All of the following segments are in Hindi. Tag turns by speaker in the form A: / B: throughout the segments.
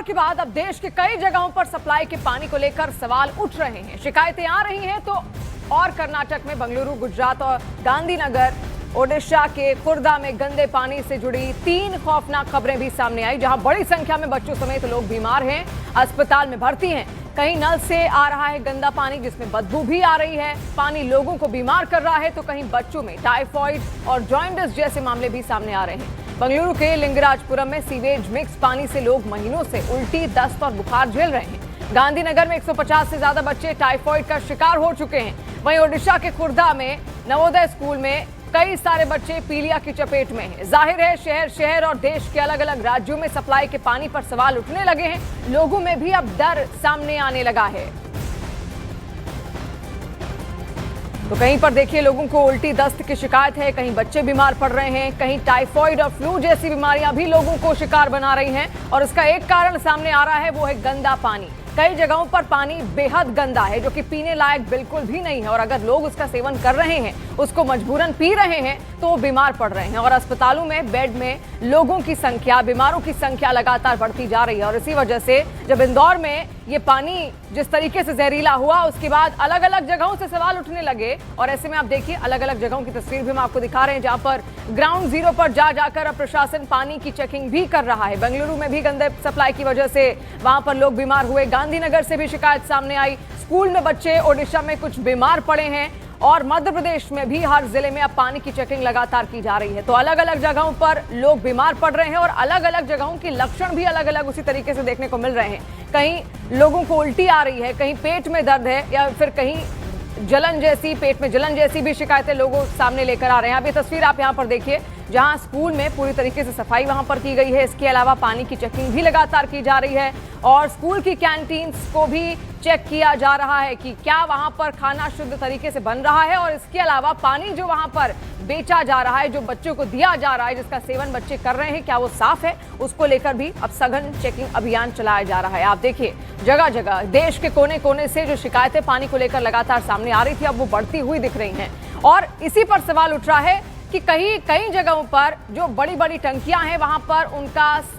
A: के बाद अब देश के कई जगहों पर सप्लाई के पानी को लेकर सवाल उठ रहे हैं। शिकायतें आ रही हैं तो और कर्नाटक में बेंगलुरु, गुजरात और गांधीनगर, ओडिशा के खुर्दा में गंदे पानी से जुड़ी 3 खौफनाक खबरें भी सामने आई, जहां बड़ी संख्या में बच्चों समेत लोग बीमार हैं, अस्पताल में भर्ती हैं। कहीं नल से आ रहा है गंदा पानी जिसमें बदबू भी आ रही है, पानी लोगों को बीमार कर रहा है, तो कहीं बच्चों में टाइफॉइड और जॉन्डिस जैसे मामले भी सामने आ रहे हैं। बेंगलुरु के लिंगराजपुरम में सीवेज मिक्स पानी से लोग महीनों से उल्टी, दस्त और बुखार झेल रहे हैं। गांधीनगर में 150 से ज्यादा बच्चे टाइफॉइड का शिकार हो चुके हैं। वहीं ओडिशा के खुर्दा में नवोदय स्कूल में कई सारे बच्चे पीलिया की चपेट में हैं। जाहिर है शहर शहर और देश के अलग अलग राज्यों में सप्लाई के पानी पर सवाल उठने लगे हैं। लोगों में भी अब डर सामने आने लगा है। तो कहीं पर देखिए लोगों को उल्टी, दस्त की शिकायत है, कहीं बच्चे बीमार पड़ रहे हैं, कहीं टाइफॉइड और फ्लू जैसी बीमारियां भी लोगों को शिकार बना रही हैं। और इसका एक कारण सामने आ रहा है, वो है गंदा पानी। कई जगहों पर पानी बेहद गंदा है, जो कि पीने लायक बिल्कुल भी नहीं है। और अगर लोग उसका सेवन कर रहे हैं, उसको मजबूरन पी रहे हैं, तो वो बीमार पड़ रहे हैं। और अस्पतालों में बेड में लोगों की संख्या, बीमारों की संख्या लगातार बढ़ती जा रही है। और इसी वजह से जब इंदौर में ये पानी जिस तरीके से जहरीला हुआ, उसके बाद अलग अलग जगहों से सवाल उठने लगे। और ऐसे में आप देखिए अलग अलग जगहों की तस्वीर भी हम आपको दिखा रहे हैं, जहां पर ग्राउंड जीरो पर जाकर अब प्रशासन पानी की चेकिंग भी कर रहा है। बेंगलुरु में भी गंदे सप्लाई की वजह से वहां पर लोग बीमार हुए। गांधीनगर से भी शिकायत सामने आई। स्कूल में बच्चे, ओडिशा में कुछ बीमार पड़े हैं। और मध्य प्रदेश में भी हर जिले में अब पानी की चेकिंग लगातार की जा रही है। तो अलग अलग जगहों पर लोग बीमार पड़ रहे हैं और अलग अलग जगहों के लक्षण भी अलग अलग उसी तरीके से देखने को मिल रहे हैं। कहीं लोगों को उल्टी आ रही है, कहीं पेट में दर्द है, या फिर कहीं जलन जैसी, पेट में जलन जैसी भी शिकायतें लोगों सामने लेकर आ रहे हैं। अब ये तस्वीर आप यहाँ पर देखिए, जहां स्कूल में पूरी तरीके से सफाई वहां पर की गई है। इसके अलावा पानी की चेकिंग भी लगातार की जा रही है और स्कूल की कैंटीन्स को भी चेक किया जा रहा है कि क्या वहां पर खाना शुद्ध तरीके से बन रहा है। और इसके अलावा पानी जो वहां पर बेचा जा रहा है, जो बच्चों को दिया जा रहा है, जिसका सेवन बच्चे कर रहे हैं, क्या वो साफ है, उसको लेकर भी अब सघन चेकिंग अभियान चलाया जा रहा है। आप देखिए जगह जगह देश के कोने कोने से जो शिकायतें पानी को लेकर लगातार सामने आ रही थी, अब वो बढ़ती हुई दिख रही हैं। और इसी पर सवाल उठ रहा है कि कई जगहों पर जो बड़ी बड़ी टंकियां हैं, वहां पर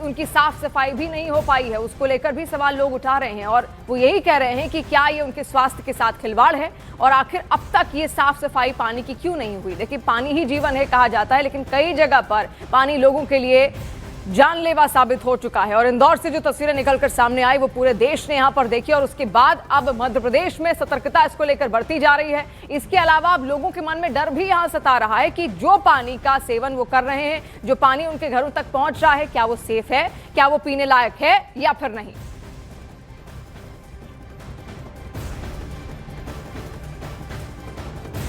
A: उनकी साफ सफाई भी नहीं हो पाई है। उसको लेकर भी सवाल लोग उठा रहे हैं और वो यही कह रहे हैं कि क्या ये उनके स्वास्थ्य के साथ खिलवाड़ है और आखिर अब तक ये साफ सफाई पानी की क्यों नहीं हुई। देखिए पानी ही जीवन है कहा जाता है, लेकिन कई जगह पर पानी लोगों के लिए जानलेवा साबित हो चुका है। और इंदौर से जो तस्वीरें निकलकर सामने आई, वो पूरे देश ने यहां पर देखी। और उसके बाद अब मध्य प्रदेश में सतर्कता इसको लेकर बढ़ती जा रही है। इसके अलावा अब लोगों के मन में डर भी यहां सता रहा है कि जो पानी का सेवन वो कर रहे हैं, जो पानी उनके घरों तक पहुंच रहा है, क्या वो सेफ है, क्या वो पीने लायक है या फिर नहीं।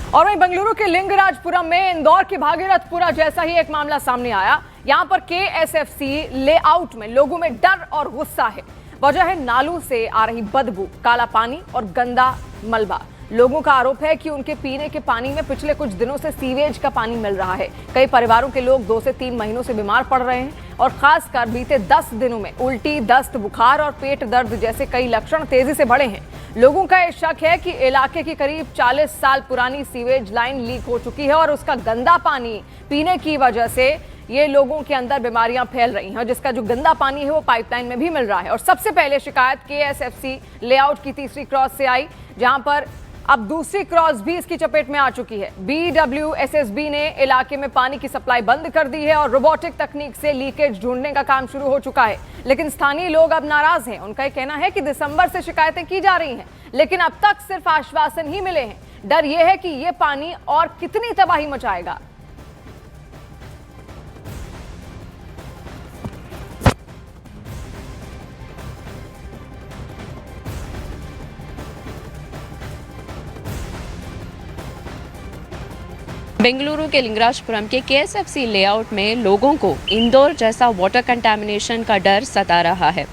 A: और वहीं बेंगलुरु के लिंगराजपुरम में इंदौर के भागीरथपुरा जैसा ही एक मामला सामने आया। यहां पर केएसएफसी लेआउट में लोगों में डर और गुस्सा है। वजह है नालों से आ रही बदबू, काला पानी और गंदा मलबा। लोगों का आरोप है कि उनके पीने के पानी में पिछले कुछ दिनों से सीवेज का पानी मिल रहा है। कई परिवारों के लोग 2 से 3 महीनों से बीमार पड़ रहे हैं और खासकर बीते 10 दिनों में उल्टी, दस्त, बुखार और पेट दर्द जैसे कई लक्षण तेजी से बढ़े हैं। लोगों का यह शक है कि इलाके की करीब 40 साल पुरानी सीवेज लाइन लीक हो चुकी है और उसका गंदा पानी पीने की वजह से ये लोगों के अंदर बीमारियां फैल रही हैं। और जिसका जो गंदा पानी है वो पाइपलाइन में भी मिल रहा है। और सबसे पहले शिकायत केएसएफसी लेआउट की तीसरी क्रॉस से आई, जहां पर अब दूसरी क्रॉस भी इसकी चपेट में आ चुकी है। BWSSB ने इलाके में पानी की सप्लाई बंद कर दी है और रोबोटिक तकनीक से लीकेज ढूंढने का काम शुरू हो चुका है। लेकिन स्थानीय लोग अब नाराज हैं। उनका यह कहना है कि दिसंबर से शिकायतें की जा रही हैं, लेकिन अब तक सिर्फ आश्वासन ही मिले हैं। डर यह है कि यह पानी और कितनी तबाही मचाएगा।
B: बेंगलुरु के लिंगराजपुरम के केएसएफसी लेआउट में लोगों को इंदौर जैसा वाटर कंटामिनेशन का डर सता रहा है।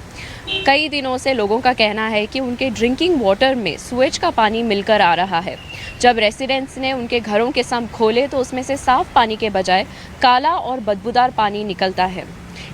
B: कई दिनों से लोगों का कहना है कि उनके ड्रिंकिंग वाटर में सुएज का पानी मिलकर आ रहा है। जब रेसिडेंट्स ने उनके घरों के सम्प खोले तो उसमें से साफ पानी के बजाय काला और बदबूदार पानी निकलता है।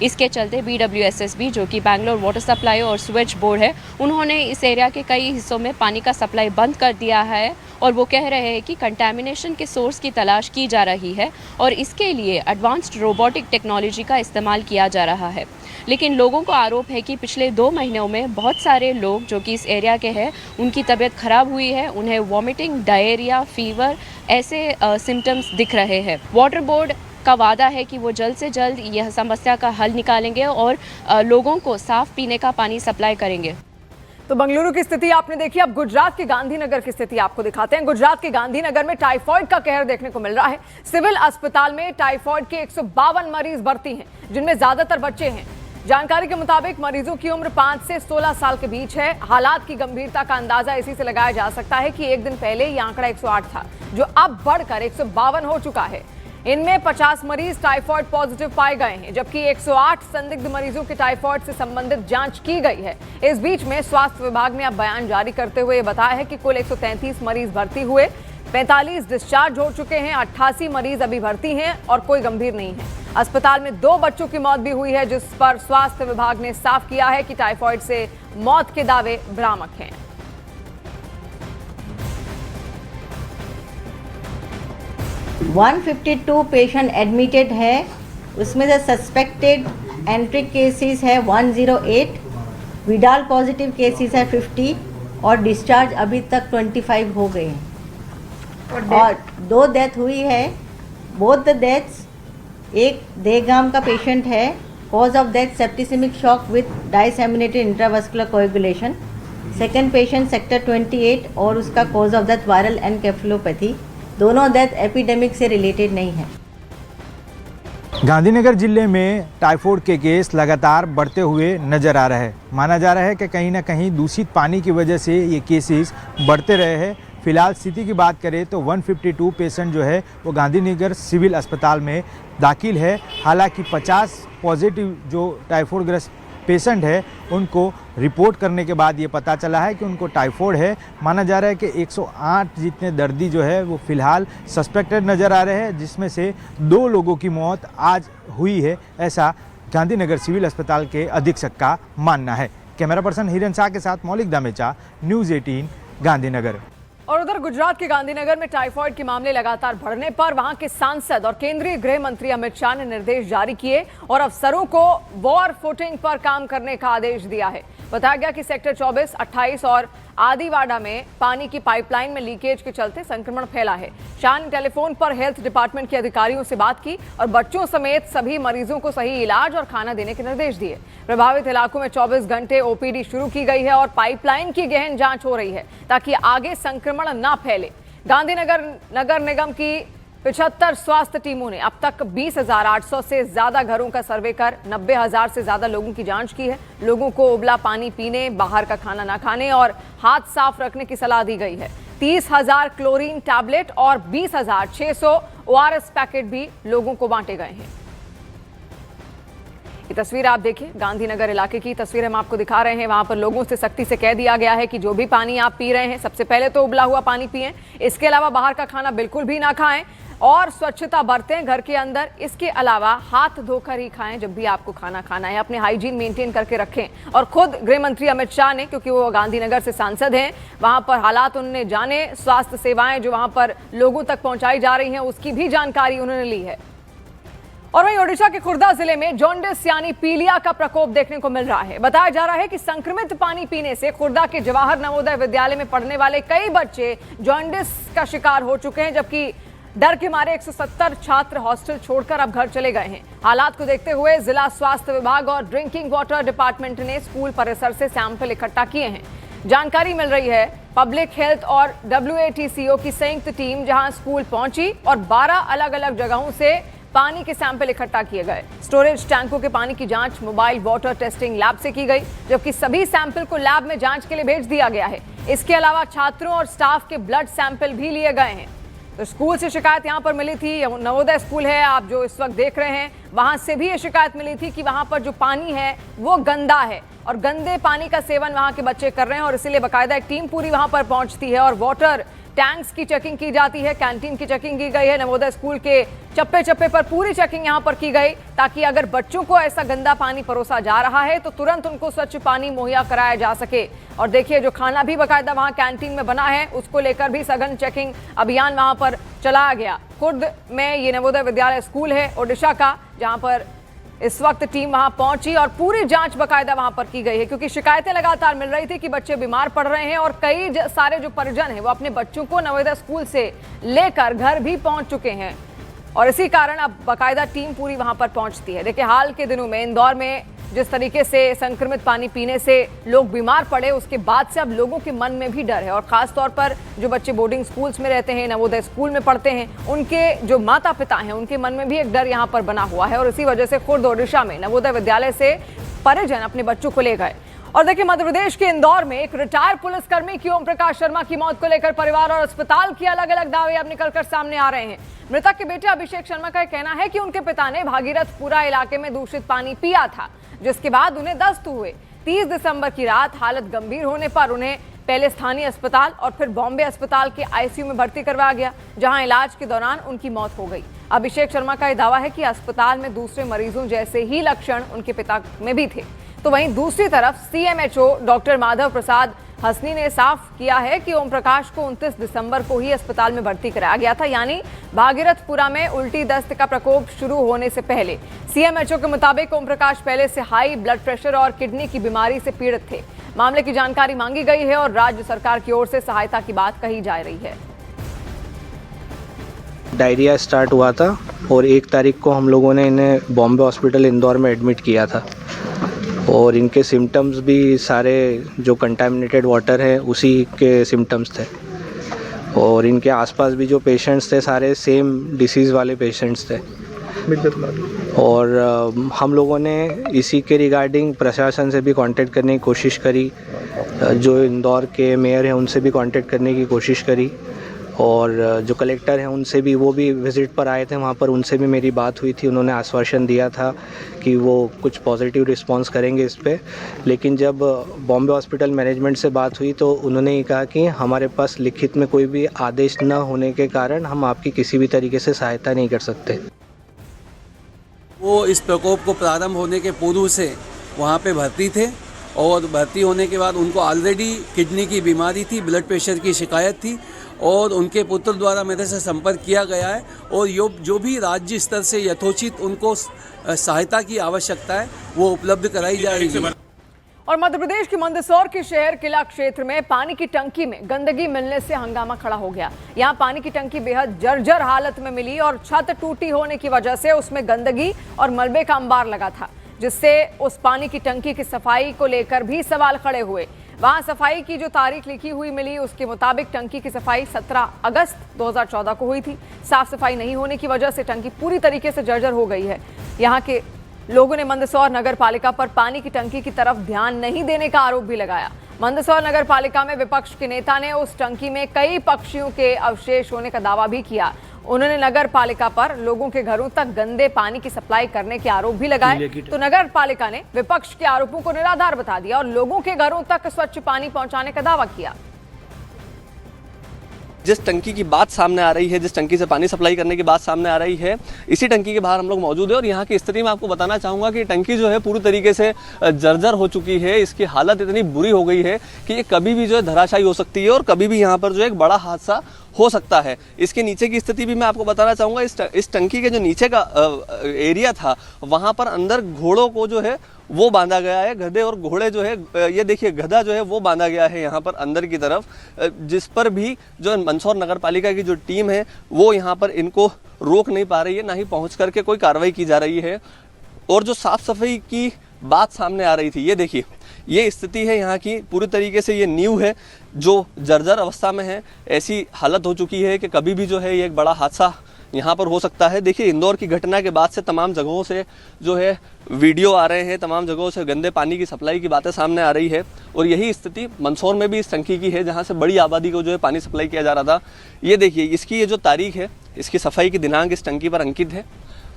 B: इसके चलते BWSSB, जो कि बैंगलोर वाटर सप्लाई और स्वेज बोर्ड है, उन्होंने इस एरिया के कई हिस्सों में पानी का सप्लाई बंद कर दिया है और वो कह रहे हैं कि कंटामिनेशन के सोर्स की तलाश की जा रही है और इसके लिए एडवांस्ड रोबोटिक टेक्नोलॉजी का इस्तेमाल किया जा रहा है। लेकिन लोगों को आरोप है कि पिछले 2 महीनों में बहुत सारे लोग जो कि इस एरिया के हैं उनकी तबीयत खराब हुई है, उन्हें वॉमिटिंग, डायरिया, फीवर ऐसे सिम्टम्स दिख रहे हैं। वाटर बोर्ड का वादा है कि वो जल्द से जल्द यह समस्या का हल निकालेंगे और लोगों को साफ पीने का पानी सप्लाई करेंगे।
A: तो बेंगलुरु की स्थिति आपने देखी, अब गुजरात के गांधीनगर की स्थिति आपको दिखाते हैं। गुजरात के गांधीनगर में टाइफॉइड का कहर देखने को मिल रहा है। सिविल अस्पताल में टाइफॉइड के 152 मरीज भर्ती हैं, जिनमें ज्यादातर बच्चे हैं। जानकारी के मुताबिक मरीजों की उम्र 5 से 16 साल के बीच है। हालात की गंभीरता का अंदाजा इसी से लगाया जा सकता है कि एक दिन पहले ये आंकड़ा 108 था, जो अब बढ़कर 152 हो चुका है। इनमें 50 मरीज टाइफॉइड पॉजिटिव पाए गए हैं, जबकि 108 संदिग्ध मरीजों की टाइफॉइड से संबंधित जांच की गई है। इस बीच में स्वास्थ्य विभाग ने अब बयान जारी करते हुए बताया है कि कुल 133 मरीज भर्ती हुए, 45 डिस्चार्ज हो चुके हैं, 88 मरीज अभी भर्ती हैं और कोई गंभीर नहीं है। अस्पताल में 2 बच्चों की मौत भी हुई है, जिस पर स्वास्थ्य विभाग ने साफ किया है कि टाइफॉइड से मौत के दावे भ्रामक हैं।
C: 152 पेशेंट एडमिटेड है, उसमें से सस्पेक्टेड एंट्रिक केसेस है 108, विडाल पॉजिटिव केसेस है 50 और डिस्चार्ज अभी तक 25 हो गए हैं और 2 डेथ हुई है। बोथ द डेथ्स, एक देगाम का पेशेंट है, cause of death septicaemic shock with disseminated intravascular coagulation. Second patient sector 28 और उसका cause of death viral encephalopathy. दोनों डेथ एपिडेमिक से रिलेटेड नहीं है।
D: गांधीनगर जिले में टाइफॉइड के केस लगातार बढ़ते हुए नजर आ रहे हैं। माना जा रहा है कि कहीं ना कहीं दूषित पानी की वजह से ये केसेस बढ़ते रहे हैं। फिलहाल स्थिति की बात करें तो 152 पेशेंट जो है वो गांधीनगर सिविल अस्पताल में दाखिल है। हालांकि 50 पॉजिटिव जो टाइफॉइड ग्रस्त पेशेंट है उनको रिपोर्ट करने के बाद ये पता चला है कि उनको टाइफॉइड है। माना जा रहा है कि 108 जितने दर्दी जो है वो फिलहाल सस्पेक्टेड नज़र आ रहे हैं, जिसमें से 2 लोगों की मौत आज हुई है, ऐसा गांधीनगर सिविल अस्पताल के अधीक्षक का मानना है। कैमरा पर्सन हिरन शाह के साथ मौलिक दामेचा, न्यूज़ 18 गांधीनगर।
A: और उधर गुजरात के गांधीनगर में टाइफॉइड के मामले लगातार बढ़ने पर वहां के सांसद और केंद्रीय गृह मंत्री अमित शाह ने निर्देश जारी किए और अफसरों को वॉर फुटिंग पर काम करने का आदेश दिया है। बताया गया कि सेक्टर 24, 28 और आदिवाड़ा में पानी की पाइपलाइन में लीकेज के चलते संक्रमण फैला है। शाह ने टेलीफोन पर हेल्थ डिपार्टमेंट के अधिकारियों से बात की और बच्चों समेत सभी मरीजों को सही इलाज और खाना देने के निर्देश दिए। प्रभावित इलाकों में 24 घंटे ओपीडी शुरू की गई है और पाइपलाइन की गहन जांच हो रही है ताकि आगे संक्रमण न फैले। गांधीनगर नगर निगम की 75 स्वास्थ्य टीमों ने अब तक 20,800 से ज्यादा घरों का सर्वे कर 90,000 से ज्यादा लोगों की जांच की है। लोगों को उबला पानी पीने, बाहर का खाना न खाने और हाथ साफ रखने की सलाह दी गई है। 30,000 क्लोरीन टैबलेट और 20,600 ORS पैकेट भी लोगों को बांटे गए हैं। ये तस्वीर आप देखिए, गांधीनगर इलाके की तस्वीर हम आपको दिखा रहे हैं। वहां पर लोगों से सख्ती से कह दिया गया है कि जो भी पानी आप पी रहे हैं सबसे पहले तो उबला हुआ पानी पिएं। इसके अलावा बाहर का खाना बिल्कुल भी ना खाएं और स्वच्छता बरतें घर के अंदर। इसके अलावा हाथ धोकर ही खाएं जब भी आपको खाना खाना है। अपने हाइजीन मेंटेन करके रखें। और खुद गृह मंत्री अमित शाह ने, क्योंकि वो गांधीनगर से सांसद हैं, वहां पर हालात उन्होंने जाने, स्वास्थ्य सेवाएं जो वहां पर लोगों तक पहुंचाई जा रही हैं उसकी भी जानकारी उन्होंने ली है। और वहीं ओडिशा के खुर्दा जिले में जॉन्डिस यानी पीलिया का प्रकोप देखने को मिल रहा है। बताया जा रहा है कि संक्रमित पानी पीने से खुर्दा के जवाहर नवोदय विद्यालय में पढ़ने वाले कई बच्चे जॉन्डिस का शिकार हो चुके हैं, जबकि डर के मारे 170 छात्र हॉस्टल छोड़कर अब घर चले गए हैं। हालात को देखते हुए जिला स्वास्थ्य विभाग और ड्रिंकिंग वाटर डिपार्टमेंट ने स्कूल परिसर से सैंपल इकट्ठा किए हैं। जानकारी मिल रही है पब्लिक हेल्थ और WATCO की संयुक्त टीम जहां स्कूल पहुंची और 12 अलग अलग जगहों से पानी के सैंपल इकट्ठा किए गए। स्टोरेज टैंकों के पानी की जांच मोबाइल वाटर टेस्टिंग लैब से की गई, जबकि सभी सैंपल को लैब में जांच के लिए भेज दिया गया है। इसके अलावा छात्रों और स्टाफ के ब्लड सैंपल भी लिए गए हैं। तो स्कूल से शिकायत यहां पर मिली थी, नवोदय स्कूल है आप जो इस वक्त देख रहे हैं, वहां से भी ये शिकायत मिली थी कि वहां पर जो पानी है वो गंदा है और गंदे पानी का सेवन वहां के बच्चे कर रहे हैं और इसीलिए बाकायदा एक टीम पूरी वहां पर पहुंचती है और वाटर टैंक्स की चेकिंग की जाती है, कैंटीन की चेकिंग की गई है। नवोदय स्कूल के चप्पे चप्पे पर पूरी चेकिंग यहां पर की गई, ताकि अगर बच्चों को ऐसा गंदा पानी परोसा जा रहा है तो तुरंत उनको स्वच्छ पानी मुहैया कराया जा सके। और देखिए, जो खाना भी बाकायदा वहां कैंटीन में बना है, उसको लेकर भी सघन चेकिंग अभियान वहां पर चलाया गया। खुर्द में ये नवोदय विद्यालय स्कूल है ओडिशा का, जहां पर इस वक्त टीम वहां पहुंची और पूरी जांच बाकायदा वहां पर की गई है, क्योंकि शिकायतें लगातार मिल रही थी कि बच्चे बीमार पड़ रहे हैं और कई सारे जो परिजन हैं वो अपने बच्चों को नवोदय स्कूल से लेकर घर भी पहुंच चुके हैं और इसी कारण अब बाकायदा टीम पूरी वहां पर पहुंचती है। देखिए, हाल के दिनों में इंदौर में जिस तरीके से संक्रमित पानी पीने से लोग बीमार पड़े, उसके बाद से अब लोगों के मन में भी डर है और खास तौर पर जो बच्चे बोर्डिंग स्कूल्स में रहते हैं, नवोदय स्कूल में पढ़ते हैं, उनके जो माता पिता हैं उनके मन में भी एक डर यहां पर बना हुआ है और इसी वजह से खुर्द ओडिशा में नवोदय विद्यालय से परिजन अपने बच्चों को ले गए। और देखिए, मध्य प्रदेश के इंदौर में एक रिटायर्ड पुलिसकर्मी की ओम प्रकाश शर्मा की मौत को लेकर परिवार और अस्पताल के अलग अलग दावे अब निकलकर सामने आ रहे हैं। मृतक के बेटे अभिषेक शर्मा का कहना है कि उनके पिता ने भागीरथपुरा इलाके में दूषित पानी पिया था, जिसके बाद उन्हें दस्त हुए। 30 दिसंबर की रात हालत गंभीर होने पर उन्हें पहले स्थानीय अस्पताल और फिर बॉम्बे अस्पताल के आईसीयू में भर्ती करवाया गया, जहां इलाज के दौरान उनकी मौत हो गई। अभिषेक शर्मा का यह दावा है कि अस्पताल में दूसरे मरीजों जैसे ही लक्षण उनके पिता में भी थे। तो वहीं दूसरी तरफ सीएमएचओ डॉक्टर माधव प्रसाद हसनी ने साफ किया है कि ओम प्रकाश को 29 दिसंबर को ही अस्पताल में भर्ती कराया गया था, यानी भागीरथपुरा में उल्टी दस्त का प्रकोप शुरू होने से पहले। सीएमएचओ के मुताबिक ओम प्रकाश पहले से हाई ब्लड प्रेशर और किडनी की बीमारी से पीड़ित थे। मामले की जानकारी मांगी गई है और राज्य सरकार की ओर से सहायता की बात कही जा रही है।
E: डायरिया स्टार्ट हुआ था और 1 तारीख को हम लोगों ने इन्हें बॉम्बे हॉस्पिटल इंदौर में एडमिट किया था और इनके सिम्टम्स भी सारे जो कंटामिनेटेड वाटर है उसी के सिम्टम्स थे और इनके आसपास भी जो पेशेंट्स थे सारे सेम डिसीज़ वाले पेशेंट्स थे। और हम लोगों ने इसी के रिगार्डिंग प्रशासन से भी कांटेक्ट करने की कोशिश करी, जो इंदौर के मेयर हैं उनसे भी कांटेक्ट करने की कोशिश करी और जो कलेक्टर हैं उनसे भी, वो भी विज़िट पर आए थे वहाँ पर, उनसे भी मेरी बात हुई थी। उन्होंने आश्वासन दिया था कि वो कुछ पॉजिटिव रिस्पांस करेंगे इस पे। लेकिन जब बॉम्बे हॉस्पिटल मैनेजमेंट से बात हुई तो उन्होंने ये कहा कि हमारे पास लिखित में कोई भी आदेश न होने के कारण हम आपकी किसी भी तरीके से सहायता नहीं कर सकते।
F: वो इस प्रकोप को प्रारंभ होने के पूर्व से वहाँ पे भर्ती थे और भर्ती होने के बाद उनको ऑलरेडी किडनी की बीमारी थी, ब्लड प्रेशर की शिकायत थी और उनके पुत्र द्वारा मेरे से संपर्क किया गया है और जो भी राज्य स्तर से यथोचित उनको सहायता की आवश्यकता है वो उपलब्ध कराई जाएगी।
A: और मध्य प्रदेश के मंदसौर के शहर किला क्षेत्र में पानी की टंकी में गंदगी मिलने से हंगामा खड़ा हो गया। यहाँ पानी की टंकी बेहद जर्जर हालत में मिली और छत टूटी होने की वजह से उसमें गंदगी और मलबे का अंबार लगा था, जिससे उस पानी की टंकी की सफाई को लेकर भी सवाल खड़े हुए। वहां सफाई की जो तारीख लिखी हुई मिली, उसके मुताबिक टंकी की सफाई 17 अगस्त 2014 को हुई थी। साफ सफाई नहीं होने की वजह से टंकी पूरी तरीके से जर्जर हो गई है। यहाँ के लोगों ने मंदसौर नगर पालिका पर पानी की टंकी की तरफ ध्यान नहीं देने का आरोप भी लगाया। मंदसौर नगर पालिका में विपक्ष के नेता ने उस टंकी में कई पक्षियों के अवशेष होने का दावा भी किया। उन्होंने नगर पालिका पर लोगों के घरों तक गंदे पानी की सप्लाई करने के आरोप भी लगाए। तो नगर पालिका ने विपक्ष के आरोपों को निराधार बता दिया और लोगों के घरों तक स्वच्छ पानी पहुंचाने का दावा किया।
G: जिस टंकी की बात सामने आ रही है, जिस टंकी से पानी सप्लाई करने की बात सामने आ रही है, इसी टंकी के बाहर हम लोग मौजूद हैं और यहाँ की स्थिति में आपको बताना चाहूँगा कि टंकी जो है पूरी तरीके से जर्जर हो चुकी है। इसकी हालत इतनी बुरी हो गई है कि ये कभी भी जो है धराशायी हो सकती है और कभी भी यहाँ पर जो है एक बड़ा हादसा हो सकता है। इसके नीचे की स्थिति भी मैं आपको बताना चाहूँगा। इस टंकी के जो नीचे का एरिया था, वहाँ पर अंदर घोड़ों को जो है वो बांधा गया है। गधे और घोड़े जो है, ये देखिए गधा जो है वो बांधा गया है यहाँ पर अंदर की तरफ, जिस पर भी जो मंदसौर नगर पालिका की जो टीम है वो यहाँ पर इनको रोक नहीं पा रही है, ना ही पहुँच करके कोई कार्रवाई की जा रही है। और जो साफ़ सफाई की बात सामने आ रही थी, ये देखिए ये स्थिति है यहाँ की। पूरी तरीके से ये नींव है जो जर्जर अवस्था में है। ऐसी हालत हो चुकी है कि कभी भी जो है ये एक बड़ा हादसा यहाँ पर हो सकता है। देखिए इंदौर की घटना के बाद से तमाम जगहों से जो है वीडियो आ रहे हैं, तमाम जगहों से गंदे पानी की सप्लाई की बातें सामने आ रही है और यही स्थिति मंदसौर में भी इस टंकी की है, जहाँ से बड़ी आबादी को जो है पानी सप्लाई किया जा रहा था। ये देखिए इसकी ये जो तारीख है, इसकी सफाई की दिनांक इस टंकी पर अंकित है,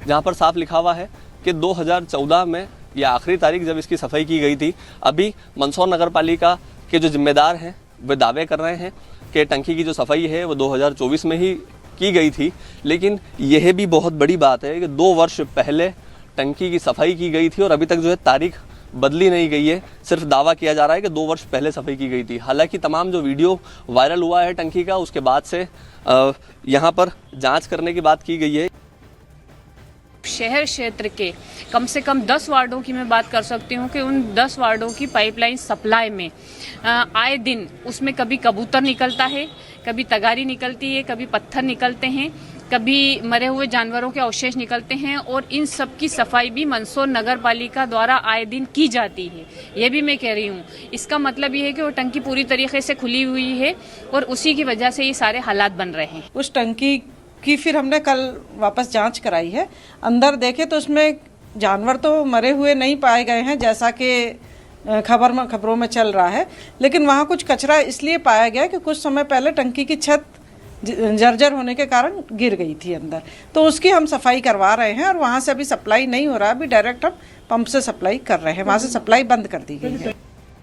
G: जहाँ पर साफ लिखा हुआ है कि 2014 में यह आखिरी तारीख जब इसकी सफाई की गई थी। अभी मंदसौर नगर पालिका के जो जिम्मेदार हैं वे दावे कर रहे हैं कि टंकी की जो सफाई है वो 2024 में ही की गई थी, लेकिन यह भी बहुत बड़ी बात है कि 2 वर्ष पहले टंकी की सफाई की गई थी और अभी तक जो है तारीख बदली नहीं गई है। सिर्फ दावा किया जा रहा है कि 2 वर्ष पहले सफाई की गई थी। हालांकि तमाम जो वीडियो वायरल हुआ है टंकी का, उसके बाद से यहाँ पर जांच करने की बात की गई है।
H: शहर क्षेत्र के कम से कम 10 वार्डों की मैं बात कर सकती हूँ कि उन 10 वार्डों की पाइपलाइन सप्लाई में आए दिन उसमें कभी कबूतर निकलता है, कभी तगारी निकलती है, कभी पत्थर निकलते हैं, कभी मरे हुए जानवरों के अवशेष निकलते हैं और इन सब की सफाई भी मंदसौर नगर पालिका द्वारा आए दिन की जाती है। ये भी मैं कह रही हूँ। इसका मतलब ये है कि वो टंकी पूरी तरीके से खुली हुई है और उसी की वजह से ये सारे हालात बन रहे हैं।
I: उस टंकी की फिर हमने कल वापस जांच कराई है। अंदर देखे तो उसमें जानवर तो मरे हुए नहीं पाए गए हैं जैसा कि खबरों में चल रहा है, लेकिन वहाँ कुछ कचरा इसलिए पाया गया कि कुछ समय पहले टंकी की छत जर्जर होने के कारण गिर गई थी अंदर, तो उसकी हम सफाई करवा रहे हैं और वहाँ से अभी सप्लाई नहीं हो रहा है। अभी डायरेक्ट हम पंप से सप्लाई कर रहे हैं, वहाँ से सप्लाई बंद कर दी गई है।